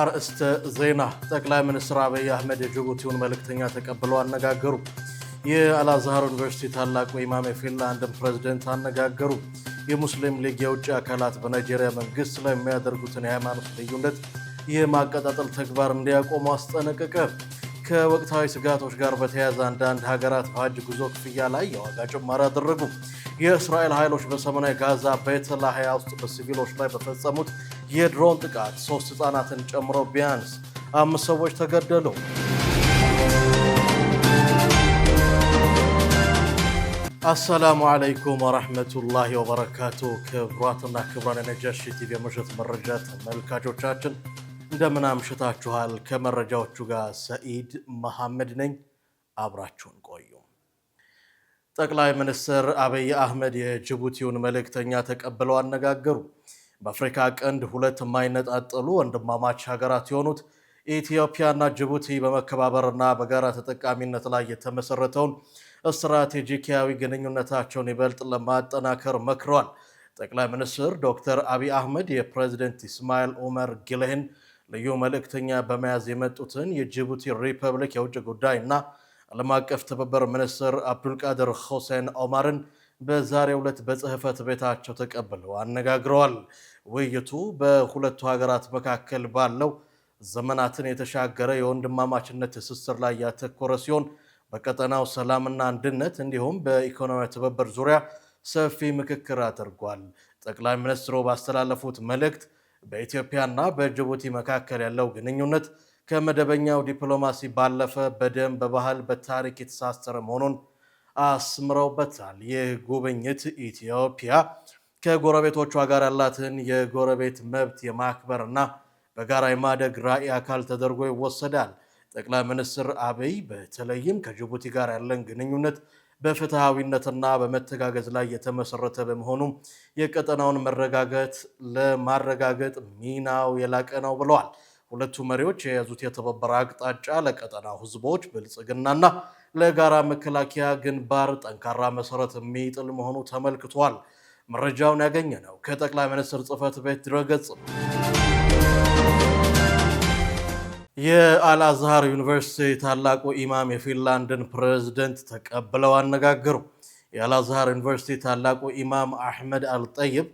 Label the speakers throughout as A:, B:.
A: አርእስተ ዜና ጠቅላይ ሚኒስትር አብይ አህመድ የጅቡቲውን መልእክተኛ ተቀብለው አነጋገሩ። የአልአዝሃር ዩኒቨርሲቲ ታላቁ ኢማም የፊንላንድን ፕሬዝዳንት አነጋገሩ። የሙስሊም ሊግ የውጭ አካላት በናይጄሪያ መንግስት ላይ የሚያደርጉትን የሃይማኖት ልዩነት የማቀጣጠል ተግባር እንዲያቆሙ አስጠነቀቀ። ከወቅታዊ ስጋቶች ጋር በተያያዘ አንዳንድ ሀገራት በሀጅ ጉዞ ክፍያ ላይ የዋጋ ጭማሪ አደረጉ። የእስራኤል ኃይሎች በሰሜናዊ ጋዛ ቤተላህያ ውስጥ በሲቪሎች ላይ በፈጸሙት የድሮን ጥቃት 3 ህፃናትን ጨምሮ ቢያንስ 5 ሰዎች ተገደሉ። አሰላሙ አለይኩም ወራህመቱላሂ ወበረካቱ። ክቡራትና ክቡራን የነጃሺ ቲቪ የምሽት መረጃ ተመልካቾቻችን እንደምን አምሽታችኋል? ከመረጃዎቹ ጋር ሰኢድ መሐመድ ነኝ። አብራችሁን ቆዩ። ጠቅላይ ሚኒስትር አብይ አህመድ የጅቡቲውን መልእክተኛ ተቀብለው አነጋገሩ። በአፍሪካ ቀንድ ሁለት የማይነጣጠሉ ወንድማማች ሀገራት የሆኑት ኢትዮጵያና ጅቡቲ በመከባበርና በጋራ ተጠቃሚነት ላይ የተመሰረተውን ስትራቴጂካዊ ግንኙነታቸውን ይበልጥ ለማጠናከር መክረዋል። ጠቅላይ ሚኒስትር ዶክተር አብይ አህመድ የፕሬዝዳንት ኢስማኤል ኡመር ጊሌህን ልዩ መልእክተኛ በመያዝ የመጡትን የጅቡቲ ሪፐብሊክ የውጭ ጉዳይና ዓለም አቀፍ ትብብር ሚኒስትር አብዱልቃድር ሁሴን ኦማርን በዛሬው ዕለት በጽህፈት ቤታቸው ተቀብለው አነጋግረዋል። ውይይቱ በሁለቱ ሀገራት መካከል ባለው ዘመናትን የተሻገረ የወንድማማችነት ትስስር ላይ ያተኮረ ሲሆን በቀጠናው ሰላምና አንድነት እንዲሁም በኢኮኖሚ ትብብር ዙሪያ ሰፊ ምክክር አድርጓል። ጠቅላይ ሚኒስትሩ ባስተላለፉት መልእክት በኢትዮጵያና በጅቡቲ መካከል ያለው ግንኙነት ከመደበኛው ዲፕሎማሲ ባለፈ በደም፣ በባህል፣ በታሪክ የተሳሰረ መሆኑን አስምረውበታል። ይህ ጉብኝት ኢትዮጵያ ከጎረቤቶቿ ጋር ያላትን የጎረቤት መብት የማክበርና በጋራ የማደግ ራዕይ አካል ተደርጎ ይወሰዳል። ጠቅላይ ሚኒስትር አብይ በተለይም ከጅቡቲ ጋር ያለን ግንኙነት በፍትሃዊነትና በመተጋገዝ ላይ የተመሰረተ በመሆኑ የቀጠናውን መረጋጋት ለማረጋገጥ ሚናው የላቀ ነው ብለዋል። ሁለቱ መሪዎች የያዙት የትብብር አቅጣጫ ለቀጠናው ህዝቦች ብልጽግናና ለጋራ መከላከያ ግንባር ጠንካራ መሰረት የሚጥል መሆኑ ተመልክቷል። መረጃውን ያገኘ ነው ከጠቅላይ ሚኒስትር ጽህፈት ቤት ድረገጽ። የአልአዝሃር ዩኒቨርሲቲ ታላቁ ኢማም የፊንላንድን ፕሬዝዳንት ተቀብለው አነጋገሩ። የአልአዝሃር ዩኒቨርሲቲ ታላቁ ኢማም አህመድ አልጠይብ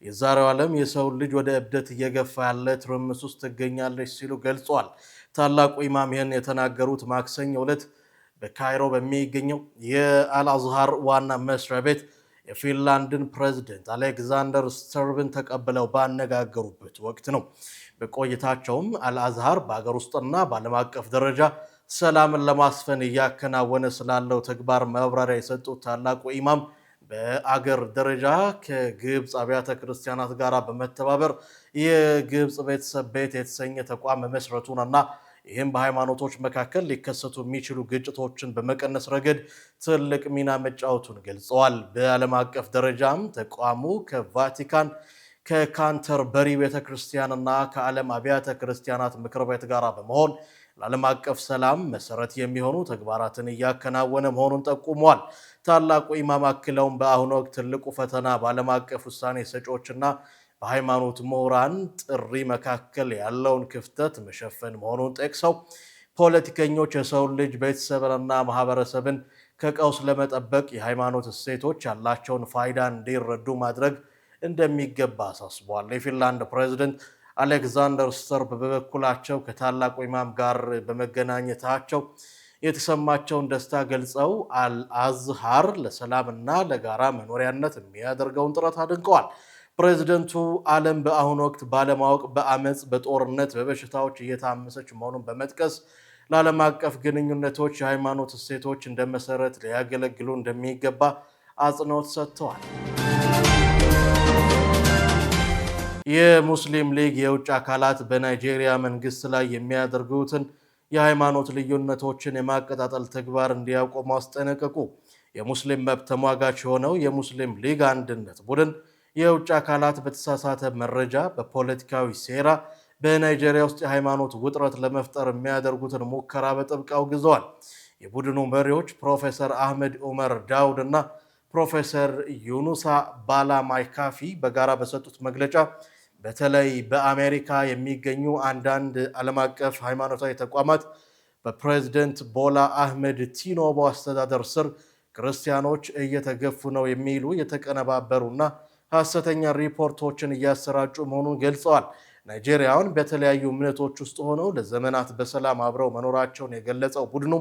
A: የዛሬው ዓለም የሰው ልጅ ወደ እብደት እየገፋ ያለ ትርምስ ውስጥ ትገኛለች ሲሉ ገልጿል። ታላቁ ኢማም ይህን የተናገሩት ማክሰኞ ዕለት በካይሮ በሚገኘው የአልአዝሃር ዋና መስሪያ ቤት የፊንላንድን ፕሬዝዳንት አሌክዛንደር ስተርብን ተቀብለው ባነጋገሩበት ወቅት ነው። በቆይታቸውም አልአዝሃር በአገር ውስጥና በዓለም አቀፍ ደረጃ ሰላምን ለማስፈን እያከናወነ ስላለው ተግባር ማብራሪያ የሰጡት ታላቁ ኢማም በአገር ደረጃ ከግብፅ አብያተ ክርስቲያናት ጋር በመተባበር የግብፅ ቤተሰብ ቤት የተሰኘ ተቋም መመስረቱንና ይህም በሃይማኖቶች መካከል ሊከሰቱ የሚችሉ ግጭቶችን በመቀነስ ረገድ ትልቅ ሚና መጫወቱን ገልጸዋል። በዓለም አቀፍ ደረጃም ተቋሙ ከቫቲካን ከካንተርበሪ ቤተክርስቲያንና ከዓለም አብያተ ክርስቲያናት ምክር ቤት ጋር በመሆን ለዓለም አቀፍ ሰላም መሰረት የሚሆኑ ተግባራትን እያከናወነ መሆኑን ጠቁሟል። ታላቁ ኢማም አክለውም በአሁኑ ወቅት ትልቁ ፈተና በዓለም አቀፍ ውሳኔ ሰጪዎችና በሃይማኖት ምሁራን ጥሪ መካከል ያለውን ክፍተት መሸፈን መሆኑን ጠቅሰው ፖለቲከኞች የሰውን ልጅ ቤተሰብንና ማህበረሰብን ከቀውስ ለመጠበቅ የሃይማኖት እሴቶች ያላቸውን ፋይዳ እንዲረዱ ማድረግ እንደሚገባ አሳስበዋል። የፊንላንድ ፕሬዝዳንት አሌክዛንደር ስተርብ በበኩላቸው ከታላቁ ኢማም ጋር በመገናኘታቸው የተሰማቸውን ደስታ ገልጸው አልአዝሃር ለሰላምና ለጋራ መኖሪያነት የሚያደርገውን ጥረት አድንቀዋል። ፕሬዝዳንቱ ዓለም በአሁኑ ወቅት ባለማወቅ በአመፅ፣ በጦርነት፣ በበሽታዎች እየታመሰች መሆኑን በመጥቀስ ለዓለም አቀፍ ግንኙነቶች የሃይማኖት እሴቶች እንደ መሰረት ሊያገለግሉ እንደሚገባ አጽንኦት ሰጥተዋል። የሙስሊም ሊግ የውጭ አካላት በናይጄሪያ መንግስት ላይ የሚያደርጉትን የሃይማኖት ልዩነቶችን የማቀጣጠል ተግባር እንዲያቆሙ አስጠነቀቁ። የሙስሊም መብት ተሟጋች የሆነው የሙስሊም ሊግ አንድነት ቡድን የውጭ አካላት በተሳሳተ መረጃ፣ በፖለቲካዊ ሴራ በናይጄሪያ ውስጥ የሃይማኖት ውጥረት ለመፍጠር የሚያደርጉትን ሙከራ በጥብቅ አውግዘዋል። የቡድኑ መሪዎች ፕሮፌሰር አህመድ ኡመር ዳውድ እና ፕሮፌሰር ዩኑሳ ባላ ማይካፊ በጋራ በሰጡት መግለጫ በተለይ በአሜሪካ የሚገኙ አንዳንድ ዓለም አቀፍ ሃይማኖታዊ ተቋማት በፕሬዝደንት ቦላ አህመድ ቲኑቡ አስተዳደር ስር ክርስቲያኖች እየተገፉ ነው የሚሉ የተቀነባበሩና ሐሰተኛ ሪፖርቶችን እያሰራጩ መሆኑን ገልጸዋል። ናይጄሪያውን በተለያዩ እምነቶች ውስጥ ሆነው ለዘመናት በሰላም አብረው መኖራቸውን የገለጸው ቡድኑ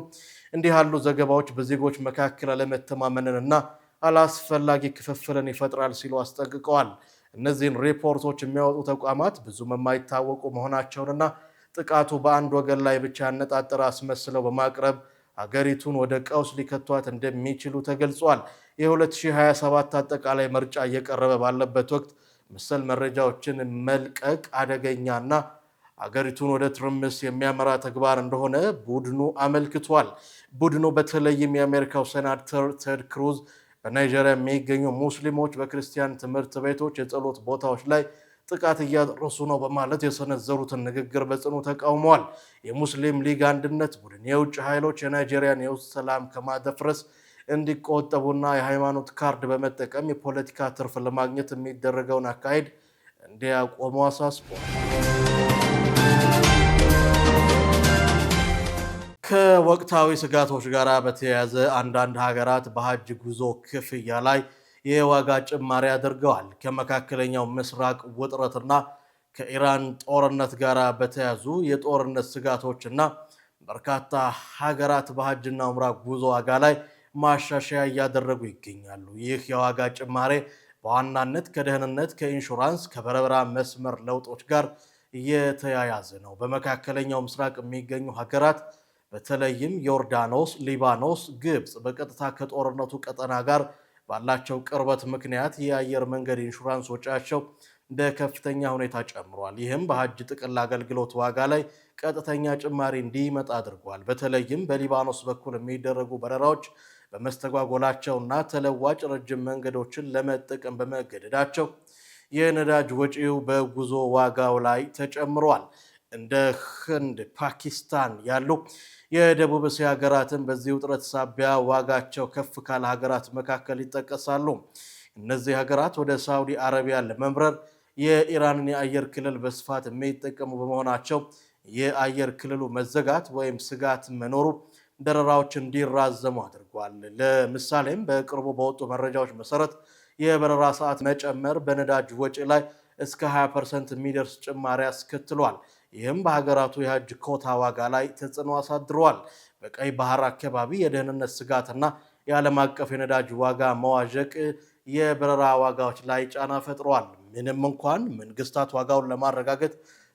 A: እንዲህ ያሉ ዘገባዎች በዜጎች መካከል አለመተማመንንና አላስፈላጊ ክፍፍልን ይፈጥራል ሲሉ አስጠንቅቀዋል። እነዚህን ሪፖርቶች የሚያወጡ ተቋማት ብዙም የማይታወቁ መሆናቸውንና ጥቃቱ በአንድ ወገን ላይ ብቻ ያነጣጠረ አስመስለው በማቅረብ አገሪቱን ወደ ቀውስ ሊከቷት እንደሚችሉ ተገልጿል። የ2027 አጠቃላይ ምርጫ እየቀረበ ባለበት ወቅት መሰል መረጃዎችን መልቀቅ አደገኛና አገሪቱን ወደ ትርምስ የሚያመራ ተግባር እንደሆነ ቡድኑ አመልክቷል። ቡድኑ በተለይም የአሜሪካው ሴናተር ቴድ ክሩዝ በናይጄሪያ የሚገኙ ሙስሊሞች በክርስቲያን ትምህርት ቤቶች፣ የጸሎት ቦታዎች ላይ ጥቃት እያደረሱ ነው በማለት የሰነዘሩትን ንግግር በጽኑ ተቃውመዋል። የሙስሊም ሊግ አንድነት ቡድን የውጭ ኃይሎች የናይጄሪያን የውስጥ ሰላም ከማደፍረስ እንዲቆጠቡና የሃይማኖት ካርድ በመጠቀም የፖለቲካ ትርፍ ለማግኘት የሚደረገውን አካሄድ እንዲያቆሙ አሳስቧል። ከወቅታዊ ስጋቶች ጋር በተያያዘ አንዳንድ ሀገራት በሀጅ ጉዞ ክፍያ ላይ የዋጋ ጭማሪ አድርገዋል። ከመካከለኛው ምስራቅ ውጥረትና ከኢራን ጦርነት ጋር በተያያዙ የጦርነት ስጋቶችና በርካታ ሀገራት በሀጅና ዑምራ ጉዞ ዋጋ ላይ ማሻሻያ እያደረጉ ይገኛሉ። ይህ የዋጋ ጭማሬ በዋናነት ከደህንነት፣ ከኢንሹራንስ፣ ከበረራ መስመር ለውጦች ጋር እየተያያዘ ነው። በመካከለኛው ምስራቅ የሚገኙ ሀገራት በተለይም ዮርዳኖስ፣ ሊባኖስ፣ ግብፅ በቀጥታ ከጦርነቱ ቀጠና ጋር ባላቸው ቅርበት ምክንያት የአየር መንገድ ኢንሹራንስ ወጪያቸው በከፍተኛ ሁኔታ ጨምሯል። ይህም በሀጅ ጥቅል አገልግሎት ዋጋ ላይ ቀጥተኛ ጭማሪ እንዲመጣ አድርጓል። በተለይም በሊባኖስ በኩል የሚደረጉ በረራዎች በመስተጓጎላቸውና ተለዋጭ ረጅም መንገዶችን ለመጠቀም በመገደዳቸው የነዳጅ ወጪው በጉዞ ዋጋው ላይ ተጨምሯል። እንደ ህንድ፣ ፓኪስታን ያሉ የደቡብ እስያ ሀገራትን በዚህ ውጥረት ሳቢያ ዋጋቸው ከፍ ካለ ሀገራት መካከል ይጠቀሳሉ። እነዚህ ሀገራት ወደ ሳውዲ አረቢያ ለመብረር የኢራንን የአየር ክልል በስፋት የሚጠቀሙ በመሆናቸው የአየር ክልሉ መዘጋት ወይም ስጋት መኖሩ በረራዎች እንዲራዘሙ አድርጓል። ለምሳሌም በቅርቡ በወጡ መረጃዎች መሰረት የበረራ ሰዓት መጨመር በነዳጅ ወጪ ላይ እስከ 20% የሚደርስ ጭማሪ አስከትሏል። ይህም በሀገራቱ የሀጅ ኮታ ዋጋ ላይ ተጽዕኖ አሳድሯል። በቀይ ባህር አካባቢ የደህንነት ስጋትና የዓለም አቀፍ የነዳጅ ዋጋ መዋዠቅ የበረራ ዋጋዎች ላይ ጫና ፈጥሯል። ምንም እንኳን መንግስታት ዋጋውን ለማረጋገጥ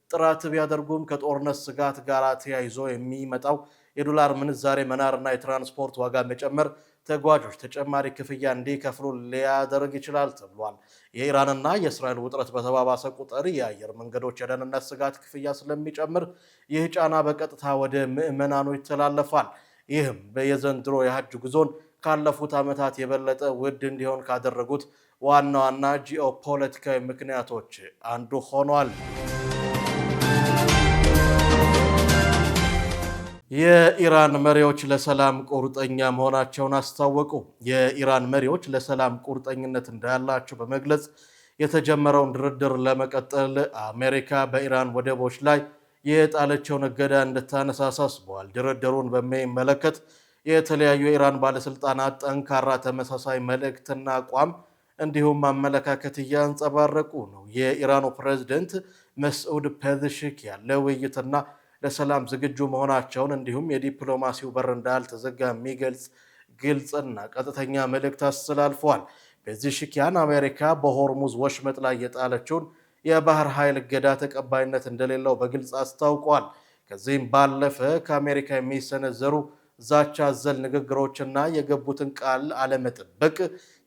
A: ጥረት ቢያደርጉም ከጦርነት ስጋት ጋር ተያይዞ የሚመጣው የዶላር ምንዛሬ መናርና የትራንስፖርት ዋጋ መጨመር ተጓዦች ተጨማሪ ክፍያ እንዲከፍሉ ሊያደርግ ይችላል ተብሏል። የኢራንና የእስራኤል ውጥረት በተባባሰ ቁጥር የአየር መንገዶች የደህንነት ስጋት ክፍያ ስለሚጨምር ይህ ጫና በቀጥታ ወደ ምዕመናኑ ይተላለፋል። ይህም የዘንድሮ የሀጅ ጉዞን ካለፉት ዓመታት የበለጠ ውድ እንዲሆን ካደረጉት ዋና ዋና ጂኦፖለቲካዊ ምክንያቶች አንዱ ሆኗል። የኢራን መሪዎች ለሰላም ቁርጠኛ መሆናቸውን አስታወቁ። የኢራን መሪዎች ለሰላም ቁርጠኝነት እንዳላቸው በመግለጽ የተጀመረውን ድርድር ለመቀጠል አሜሪካ በኢራን ወደቦች ላይ የጣለችውን እገዳ እንድታነሳ አሳስበዋል። ድርድሩን በሚመለከት የተለያዩ የኢራን ባለስልጣናት ጠንካራ ተመሳሳይ መልእክትና አቋም እንዲሁም አመለካከት እያንጸባረቁ ነው። የኢራኑ ፕሬዝደንት መስዑድ ፔዜሽኪያን ለውይይትና ለሰላም ዝግጁ መሆናቸውን እንዲሁም የዲፕሎማሲው በር እንዳልተዘጋ የሚገልጽ ግልጽና ቀጥተኛ መልእክት አስተላልፈዋል። ፔዜሽኪያን አሜሪካ በሆርሙዝ ወሽመጥ ላይ የጣለችውን የባህር ኃይል እገዳ ተቀባይነት እንደሌለው በግልጽ አስታውቋል። ከዚህም ባለፈ ከአሜሪካ የሚሰነዘሩ ዛቻ አዘል ንግግሮችና የገቡትን ቃል አለመጠበቅ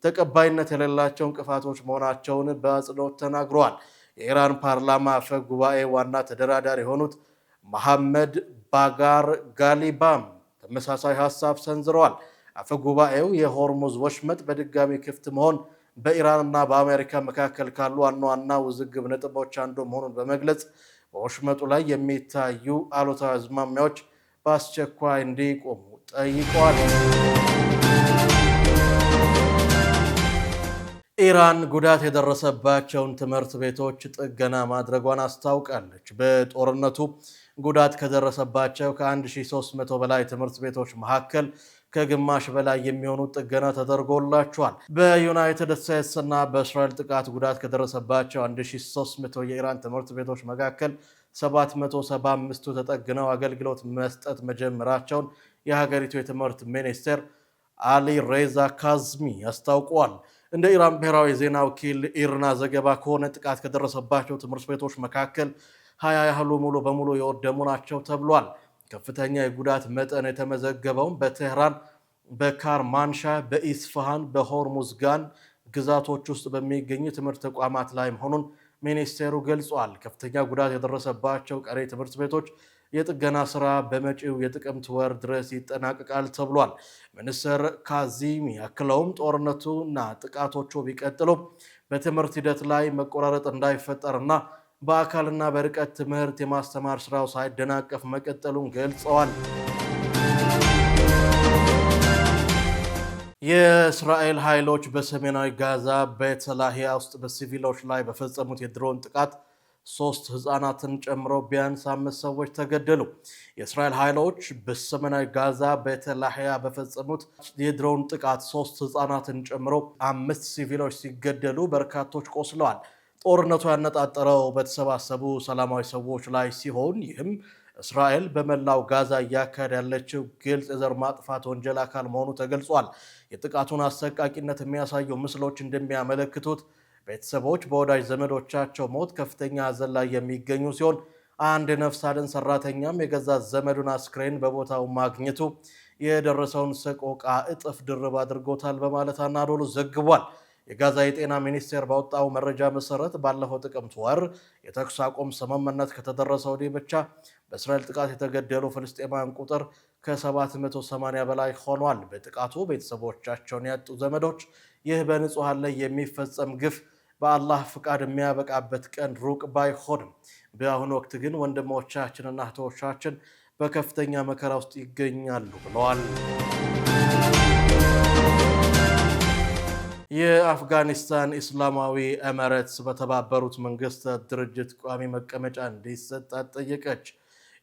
A: ተቀባይነት የሌላቸው እንቅፋቶች መሆናቸውን በአጽንኦት ተናግረዋል። የኢራን ፓርላማ አፈ ጉባኤ ዋና ተደራዳሪ የሆኑት መሐመድ ባጋር ጋሊባም ተመሳሳይ ሀሳብ ሰንዝረዋል። አፈ ጉባኤው የሆርሙዝ ወሽመጥ በድጋሚ ክፍት መሆን በኢራንና በአሜሪካ መካከል ካሉ ዋና ዋና ውዝግብ ነጥቦች አንዱ መሆኑን በመግለጽ በወሽመጡ ላይ የሚታዩ አሉታዊ አዝማሚያዎች በአስቸኳይ እንዲቆሙ ጠይቀዋል። ኢራን ጉዳት የደረሰባቸውን ትምህርት ቤቶች ጥገና ማድረጓን አስታውቃለች። በጦርነቱ ጉዳት ከደረሰባቸው ከ1300 በላይ ትምህርት ቤቶች መካከል ከግማሽ በላይ የሚሆኑት ጥገና ተደርጎላቸዋል። በዩናይትድ ስቴትስ እና በእስራኤል ጥቃት ጉዳት ከደረሰባቸው 1300 የኢራን ትምህርት ቤቶች መካከል 775ቱ ተጠግነው አገልግሎት መስጠት መጀመራቸውን የሀገሪቱ የትምህርት ሚኒስቴር አሊ ሬዛ ካዝሚ አስታውቀዋል። እንደ ኢራን ብሔራዊ ዜና ወኪል ኢርና ዘገባ ከሆነ ጥቃት ከደረሰባቸው ትምህርት ቤቶች መካከል 20 ያህሉ ሙሉ በሙሉ የወደሙ ናቸው ተብሏል። ከፍተኛ የጉዳት መጠን የተመዘገበውም በቴህራን፣ በካርማንሻ፣ በኢስፋሃን፣ በሆርሙዝጋን ግዛቶች ውስጥ በሚገኙ ትምህርት ተቋማት ላይ መሆኑን ሚኒስቴሩ ገልጿል። ከፍተኛ ጉዳት የደረሰባቸው ቀሪ ትምህርት ቤቶች የጥገና ስራ በመጪው የጥቅምት ወር ድረስ ይጠናቀቃል ተብሏል። ሚኒስትር ካዚሚ አክለውም ጦርነቱና ጥቃቶቹ ቢቀጥሉ በትምህርት ሂደት ላይ መቆራረጥ እንዳይፈጠርና በአካልና በርቀት ትምህርት የማስተማር ስራው ሳይደናቀፍ መቀጠሉን ገልጸዋል። የእስራኤል ኃይሎች በሰሜናዊ ጋዛ ቤተላሂያ ውስጥ በሲቪሎች ላይ በፈጸሙት የድሮን ጥቃት 3 ህፃናትን ጨምሮ ቢያንስ 5 ሰዎች ተገደሉ። የእስራኤል ኃይሎች በሰሜናዊ ጋዛ ቤተላሂያ በፈጸሙት የድሮን ጥቃት 3 ህፃናትን ጨምሮ 5 ሲቪሎች ሲገደሉ በርካቶች ቆስለዋል። ጦርነቱ ያነጣጠረው በተሰባሰቡ ሰላማዊ ሰዎች ላይ ሲሆን ይህም እስራኤል በመላው ጋዛ እያካሄደ ያለችው ግልጽ የዘር ማጥፋት ወንጀል አካል መሆኑ ተገልጿል። የጥቃቱን አሰቃቂነት የሚያሳዩ ምስሎች እንደሚያመለክቱት ቤተሰቦች በወዳጅ ዘመዶቻቸው ሞት ከፍተኛ ሐዘን ላይ የሚገኙ ሲሆን አንድ ነፍስ አድን ሰራተኛም የገዛ ዘመዱን አስክሬን በቦታው ማግኘቱ የደረሰውን ሰቆቃ እጥፍ ድርብ አድርጎታል በማለት አናዶሉ ዘግቧል። የጋዛ የጤና ሚኒስቴር ባወጣው መረጃ መሰረት ባለፈው ጥቅምት ወር የተኩስ አቁም ስምምነት ከተደረሰ ወዲህ ብቻ በእስራኤል ጥቃት የተገደሉ ፍልስጤማውያን ቁጥር ከ780 በላይ ሆኗል። በጥቃቱ ቤተሰቦቻቸውን ያጡ ዘመዶች ይህ በንጹሐን ላይ የሚፈጸም ግፍ በአላህ ፍቃድ የሚያበቃበት ቀን ሩቅ ባይሆንም በአሁኑ ወቅት ግን ወንድሞቻችንና እህቶቻችን በከፍተኛ መከራ ውስጥ ይገኛሉ ብለዋል። የአፍጋኒስታን ኢስላማዊ ኤሚሬትስ በተባበሩት መንግስታት ድርጅት ቋሚ መቀመጫ እንዲሰጣት ጠየቀች።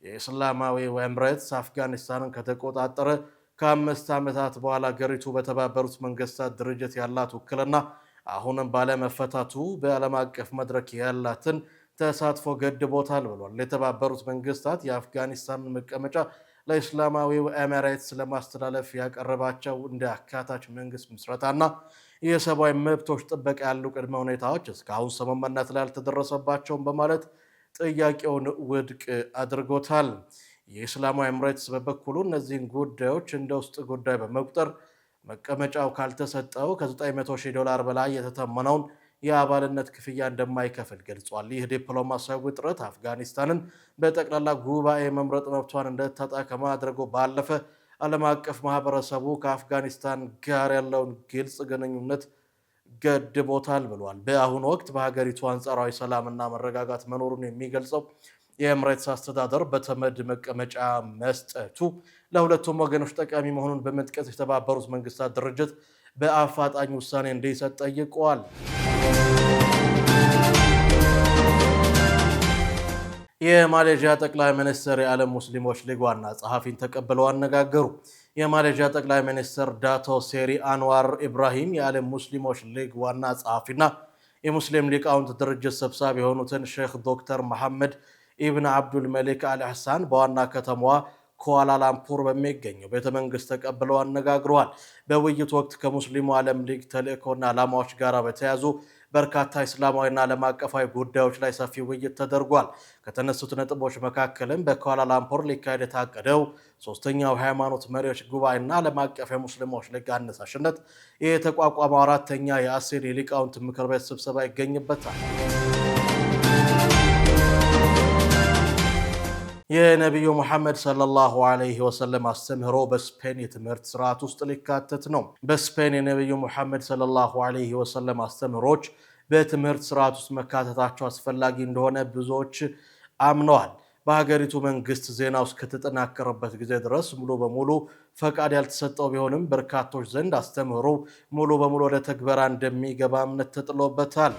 A: የኢስላማዊ ኤሚሬትስ አፍጋኒስታንን ከተቆጣጠረ ከ5 ዓመታት በኋላ ሀገሪቱ በተባበሩት መንግስታት ድርጅት ያላት ውክልና አሁንም ባለመፈታቱ በዓለም አቀፍ መድረክ ያላትን ተሳትፎ ገድቦታል ብሏል። የተባበሩት መንግስታት የአፍጋኒስታንን መቀመጫ ለኢስላማዊው ኤሚሬትስ ለማስተላለፍ ያቀረባቸው እንደ አካታች መንግስት ምስረታና የሰብአዊ መብቶች ጥበቃ ያሉ ቅድመ ሁኔታዎች እስካሁን ስምምነት ላይ አልተደረሰባቸውም በማለት ጥያቄውን ውድቅ አድርጎታል። የኢስላማዊ ኤሚሬትስ በበኩሉ እነዚህን ጉዳዮች እንደ ውስጥ ጉዳይ በመቁጠር መቀመጫው ካልተሰጠው $900,000 በላይ የተተመነውን የአባልነት ክፍያ እንደማይከፍል ገልጿል። ይህ ዲፕሎማሲያዊ ውጥረት አፍጋኒስታንን በጠቅላላ ጉባኤ መምረጥ መብቷን እንድታጣ ከማድረጉ ባለፈ ዓለም አቀፍ ማህበረሰቡ ከአፍጋኒስታን ጋር ያለውን ግልጽ ግንኙነት ገድቦታል ብሏል። በአሁኑ ወቅት በሀገሪቱ አንጻራዊ ሰላምና መረጋጋት መኖሩን የሚገልጸው የኤሚሬትስ አስተዳደር በተመድ መቀመጫ መስጠቱ ለሁለቱም ወገኖች ጠቃሚ መሆኑን በመጥቀስ የተባበሩት መንግስታት ድርጅት በአፋጣኝ ውሳኔ እንዲሰጥ ጠይቀዋል። የማሌዥያ ጠቅላይ ሚኒስትር የዓለም ሙስሊሞች ሊግ ዋና ጸሐፊን ተቀብለው አነጋገሩ። የማሌዥያ ጠቅላይ ሚኒስትር ዳቶ ሴሪ አንዋር ኢብራሂም የዓለም ሙስሊሞች ሊግ ዋና ጸሐፊና የሙስሊም ሊቃውንት ድርጅት ሰብሳቢ የሆኑትን ሼክ ዶክተር መሐመድ ኢብን አብዱል መሊክ አል ኢሕሳን በዋና ከተማዋ ኩዋላላምፑር በሚገኘው ቤተ መንግስት ተቀብለው አነጋግረዋል። በውይይቱ ወቅት ከሙስሊሙ ዓለም ሊግ ተልእኮና ዓላማዎች ጋር በተያያዙ በርካታ እስላማዊና ዓለም አቀፋዊ ጉዳዮች ላይ ሰፊ ውይይት ተደርጓል። ከተነሱት ነጥቦች መካከልም በኩዋላላምፑር ሊካሄድ የታቀደው 3ኛው ሃይማኖት መሪዎች ጉባኤና ዓለም አቀፍ የሙስሊሞች ሊግ አነሳሽነት የተቋቋመው 4ኛ የአሲድ የሊቃውንት ምክር ቤት ስብሰባ ይገኝበታል። የነቢዩ ሙሐመድ ሰለላሁ ዐለይሂ ወሰለም አስተምህሮ በስፔን የትምህርት ስርዓት ውስጥ ሊካተት ነው። በስፔን የነቢዩ ሙሐመድ ሰለላሁ ዐለይሂ ወሰለም አስተምህሮች በትምህርት ስርዓት ውስጥ መካተታቸው አስፈላጊ እንደሆነ ብዙዎች አምነዋል። በሀገሪቱ መንግስት ዜናው እስከተጠናከረበት ጊዜ ድረስ ሙሉ በሙሉ ፈቃድ ያልተሰጠው ቢሆንም በርካቶች ዘንድ አስተምህሮ ሙሉ በሙሉ ወደ ተግባር እንደሚገባ እምነት ተጥሎበታል።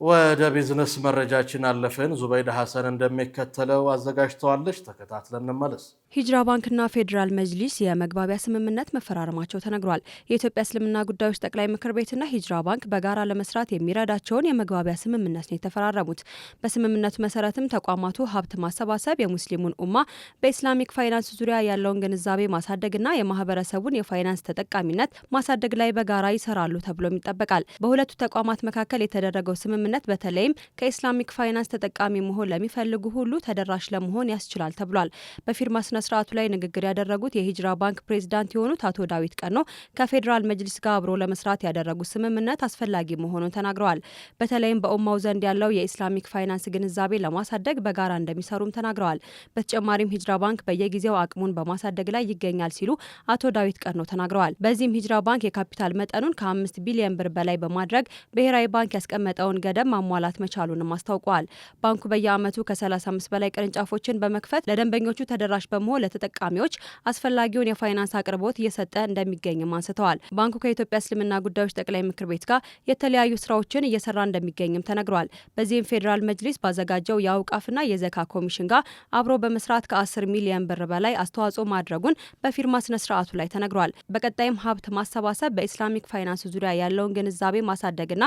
A: ወደ ቢዝነስ መረጃችን አለፈን። ዙበይዳ ሐሰን እንደሚከተለው አዘጋጅተዋለች። ተከታትለን እንመለስ።
B: ሂጅራ ባንክና ፌዴራል መጅሊስ የመግባቢያ ስምምነት መፈራረማቸው ተነግሯል። የኢትዮጵያ እስልምና ጉዳዮች ጠቅላይ ምክር ቤትና ሂጅራ ባንክ በጋራ ለመስራት የሚረዳቸውን የመግባቢያ ስምምነት ነው የተፈራረሙት። በስምምነቱ መሰረትም ተቋማቱ ሀብት ማሰባሰብ፣ የሙስሊሙን ኡማ በኢስላሚክ ፋይናንስ ዙሪያ ያለውን ግንዛቤ ማሳደግና የማህበረሰቡን የፋይናንስ ተጠቃሚነት ማሳደግ ላይ በጋራ ይሰራሉ ተብሎም ይጠበቃል። በሁለቱ ተቋማት መካከል የተደረገው ስምምነት በተለይም ከኢስላሚክ ፋይናንስ ተጠቃሚ መሆን ለሚፈልጉ ሁሉ ተደራሽ ለመሆን ያስችላል ተብሏል። በፊርማ ስነስርዓቱ ላይ ንግግር ያደረጉት የሂጅራ ባንክ ፕሬዚዳንት የሆኑት አቶ ዳዊት ቀኖ ከፌዴራል መጅሊስ ጋር አብሮ ለመስራት ያደረጉት ስምምነት አስፈላጊ መሆኑን ተናግረዋል። በተለይም በኡማው ዘንድ ያለው የኢስላሚክ ፋይናንስ ግንዛቤ ለማሳደግ በጋራ እንደሚሰሩም ተናግረዋል። በተጨማሪም ሂጅራ ባንክ በየጊዜው አቅሙን በማሳደግ ላይ ይገኛል ሲሉ አቶ ዳዊት ቀኖ ተናግረዋል። በዚህም ሂጅራ ባንክ የካፒታል መጠኑን ከ5 ቢሊዮን ብር በላይ በማድረግ ብሔራዊ ባንክ ያስቀመጠውን ገደብ ማሟላት መቻሉንም አስታውቀዋል። ባንኩ በየዓመቱ ከ35 በላይ ቅርንጫፎችን በመክፈት ለደንበኞቹ ተደራሽ በመሆን ለተጠቃሚዎች አስፈላጊውን የፋይናንስ አቅርቦት እየሰጠ እንደሚገኝም አንስተዋል። ባንኩ ከኢትዮጵያ እስልምና ጉዳዮች ጠቅላይ ምክር ቤት ጋር የተለያዩ ስራዎችን እየሰራ እንደሚገኝም ተነግሯል። በዚህም ፌዴራል መጅሊስ ባዘጋጀው የአውቃፍና የዘካ ኮሚሽን ጋር አብሮ በመስራት ከ10 ሚሊዮን ብር በላይ አስተዋጽኦ ማድረጉን በፊርማ ስነስርዓቱ ላይ ተነግሯል። በቀጣይም ሀብት ማሰባሰብ፣ በኢስላሚክ ፋይናንስ ዙሪያ ያለውን ግንዛቤ ማሳደግና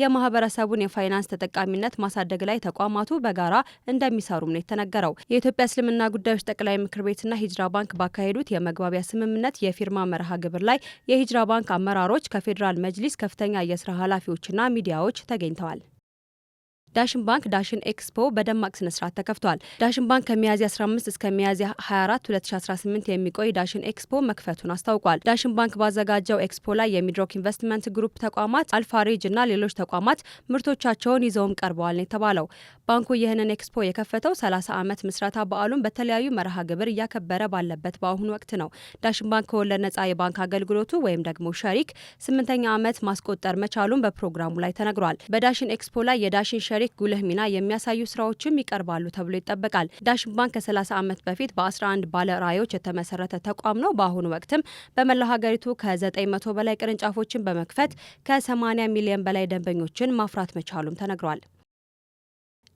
B: የማህበረሰቡን የፋይናንስ ተጠቃሚነት ማሳደግ ላይ ተቋማቱ በጋራ እንደሚሰሩም ነው የተነገረው። የኢትዮጵያ እስልምና ጉዳዮች ጠቅላይ ምክር ቤትና ሂጅራ ባንክ ባካሄዱት የመግባቢያ ስምምነት የፊርማ መርሃ ግብር ላይ የሂጅራ ባንክ አመራሮች፣ ከፌዴራል መጅሊስ ከፍተኛ የስራ ኃላፊዎችና ሚዲያዎች ተገኝተዋል። ዳሽን ባንክ ዳሽን ኤክስፖ በደማቅ ስነስርዓት ተከፍቷል። ዳሽን ባንክ ከሚያዝያ 15 እስከ ሚያዝያ 24 2018 የሚቆይ ዳሽን ኤክስፖ መክፈቱን አስታውቋል። ዳሽን ባንክ ባዘጋጀው ኤክስፖ ላይ የሚድሮክ ኢንቨስትመንት ግሩፕ ተቋማት፣ አልፋሬጅ እና ሌሎች ተቋማት ምርቶቻቸውን ይዘውም ቀርበዋል ነው የተባለው። ባንኩ ይህንን ኤክስፖ የከፈተው 30 ዓመት ምስረታ በዓሉን በተለያዩ መርሃ ግብር እያከበረ ባለበት በአሁኑ ወቅት ነው። ዳሽን ባንክ ከወለድ ነጻ የባንክ አገልግሎቱ ወይም ደግሞ ሸሪክ 8ኛ ዓመት ማስቆጠር መቻሉን በፕሮግራሙ ላይ ተነግሯል። በዳሽን ኤክስፖ ላይ የዳሽን ሸሪክ ጉልህ ሚና የሚያሳዩ ስራዎችም ይቀርባሉ ተብሎ ይጠበቃል። ዳሽን ባንክ ከ30 ዓመት በፊት በ11 ባለ ራዕዮች የተመሰረተ ተቋም ነው። በአሁኑ ወቅትም በመላው ሀገሪቱ ከ900 በላይ ቅርንጫፎችን በመክፈት ከ80 ሚሊዮን በላይ ደንበኞችን ማፍራት መቻሉም ተነግሯል።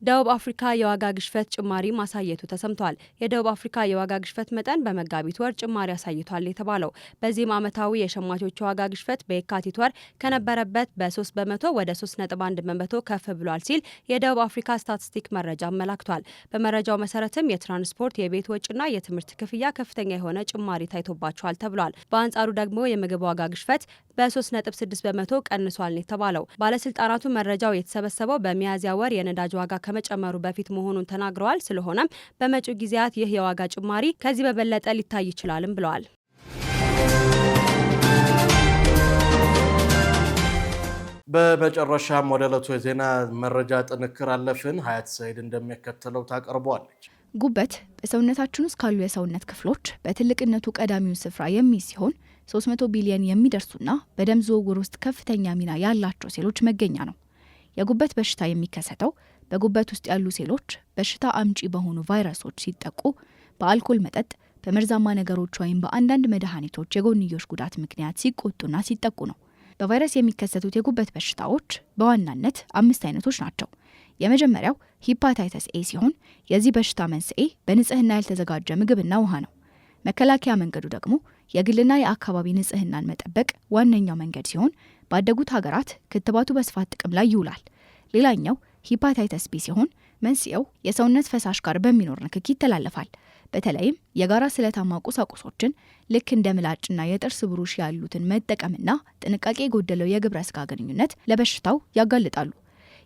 B: ደቡብ አፍሪካ የዋጋ ግሽበት ጭማሪ ማሳየቱ ተሰምቷል። የደቡብ አፍሪካ የዋጋ ግሽበት መጠን በመጋቢት ወር ጭማሪ አሳይቷል የተባለው በዚህም ዓመታዊ የሸማቾች ዋጋ ግሽበት በየካቲት ወር ከነበረበት በ3 በመቶ ወደ 3.1 በመቶ ከፍ ብሏል ሲል የደቡብ አፍሪካ ስታቲስቲክ መረጃ አመላክቷል። በመረጃው መሰረትም የትራንስፖርት፣ የቤት ወጪና የትምህርት ክፍያ ከፍተኛ የሆነ ጭማሪ ታይቶባቸዋል ተብሏል። በአንጻሩ ደግሞ የምግብ ዋጋ ግሽበት በ3.6 በመቶ ቀንሷል የተባለው ባለስልጣናቱ መረጃው የተሰበሰበው በሚያዝያ ወር የነዳጅ ዋጋ ከመጨመሩ በፊት መሆኑን ተናግረዋል። ስለሆነም በመጪው ጊዜያት ይህ የዋጋ ጭማሪ ከዚህ በበለጠ ሊታይ ይችላልም ብለዋል።
A: በመጨረሻም ወደ ዕለቱ የዜና መረጃ ጥንክር አለፍን። ሀያት ሰይድ እንደሚከተለው ታቀርበዋለች።
C: ጉበት በሰውነታችን ውስጥ ካሉ የሰውነት ክፍሎች በትልቅነቱ ቀዳሚውን ስፍራ የሚይዝ ሲሆን 300 ቢሊዮን የሚደርሱና በደም ዝውውር ውስጥ ከፍተኛ ሚና ያላቸው ሴሎች መገኛ ነው። የጉበት በሽታ የሚከሰተው በጉበት ውስጥ ያሉ ሴሎች በሽታ አምጪ በሆኑ ቫይረሶች ሲጠቁ፣ በአልኮል መጠጥ፣ በመርዛማ ነገሮች ወይም በአንዳንድ መድኃኒቶች የጎንዮሽ ጉዳት ምክንያት ሲቆጡና ሲጠቁ ነው። በቫይረስ የሚከሰቱት የጉበት በሽታዎች በዋናነት 5 አይነቶች ናቸው። የመጀመሪያው ሂፓታይተስ ኤ ሲሆን የዚህ በሽታ መንስኤ በንጽህና ያልተዘጋጀ ምግብና ውሃ ነው። መከላከያ መንገዱ ደግሞ የግልና የአካባቢ ንጽህናን መጠበቅ ዋነኛው መንገድ ሲሆን ባደጉት ሀገራት ክትባቱ በስፋት ጥቅም ላይ ይውላል። ሌላኛው ሂፓታይተስ ቢ ሲሆን መንስኤው የሰውነት ፈሳሽ ጋር በሚኖር ንክኪ ይተላለፋል። በተለይም የጋራ ስለታማ ቁሳቁሶችን ልክ እንደ ምላጭና የጥርስ ብሩሽ ያሉትን መጠቀምና ጥንቃቄ የጎደለው የግብረ ስጋ ግንኙነት ለበሽታው ያጋልጣሉ።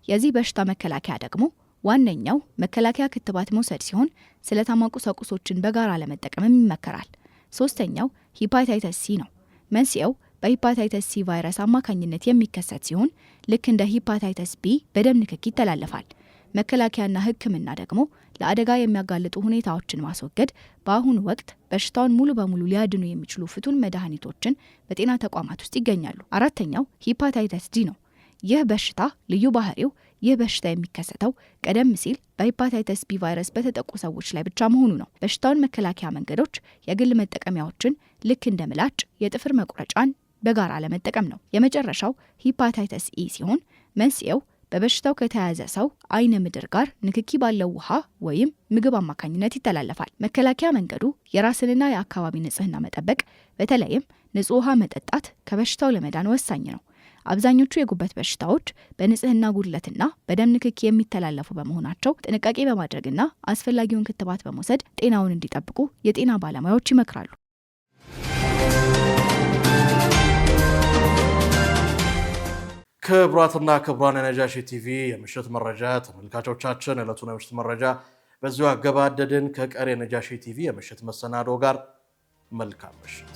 C: የዚህ በሽታ መከላከያ ደግሞ ዋነኛው መከላከያ ክትባት መውሰድ ሲሆን ስለታማ ቁሳቁሶችን በጋራ ለመጠቀምም ይመከራል። ሶስተኛው ሂፓታይተስ ሲ ነው። መንስኤው በሂፓታይተስ ሲ ቫይረስ አማካኝነት የሚከሰት ሲሆን ልክ እንደ ሂፓታይተስ ቢ በደም ንክኪ ይተላለፋል። መከላከያና ሕክምና ደግሞ ለአደጋ የሚያጋልጡ ሁኔታዎችን ማስወገድ፣ በአሁኑ ወቅት በሽታውን ሙሉ በሙሉ ሊያድኑ የሚችሉ ፍቱን መድኃኒቶችን በጤና ተቋማት ውስጥ ይገኛሉ። አራተኛው ሂፓታይተስ ዲ ነው። ይህ በሽታ ልዩ ባህሪው ይህ በሽታ የሚከሰተው ቀደም ሲል በሄፓታይተስ ቢ ቫይረስ በተጠቁ ሰዎች ላይ ብቻ መሆኑ ነው። በሽታውን መከላከያ መንገዶች የግል መጠቀሚያዎችን ልክ እንደ ምላጭ፣ የጥፍር መቁረጫን በጋራ ለመጠቀም ነው። የመጨረሻው ሄፓታይተስ ኢ ሲሆን መንስኤው በበሽታው ከተያዘ ሰው አይነ ምድር ጋር ንክኪ ባለው ውሃ ወይም ምግብ አማካኝነት ይተላለፋል። መከላከያ መንገዱ የራስንና የአካባቢ ንጽህና መጠበቅ፣ በተለይም ንጹህ ውሃ መጠጣት ከበሽታው ለመዳን ወሳኝ ነው። አብዛኞቹ የጉበት በሽታዎች በንጽህና ጉድለትና በደም ንክኪ የሚተላለፉ በመሆናቸው ጥንቃቄ በማድረግና አስፈላጊውን ክትባት በመውሰድ ጤናውን እንዲጠብቁ የጤና ባለሙያዎች ይመክራሉ።
A: ክቡራትና ክቡራን የነጃሺ ቲቪ የምሽት መረጃ ተመልካቾቻችን ዕለቱን የምሽት መረጃ በዚሁ አገባደድን። ከቀሪ የነጃሺ ቲቪ የምሽት መሰናዶ ጋር መልካም ምሽት።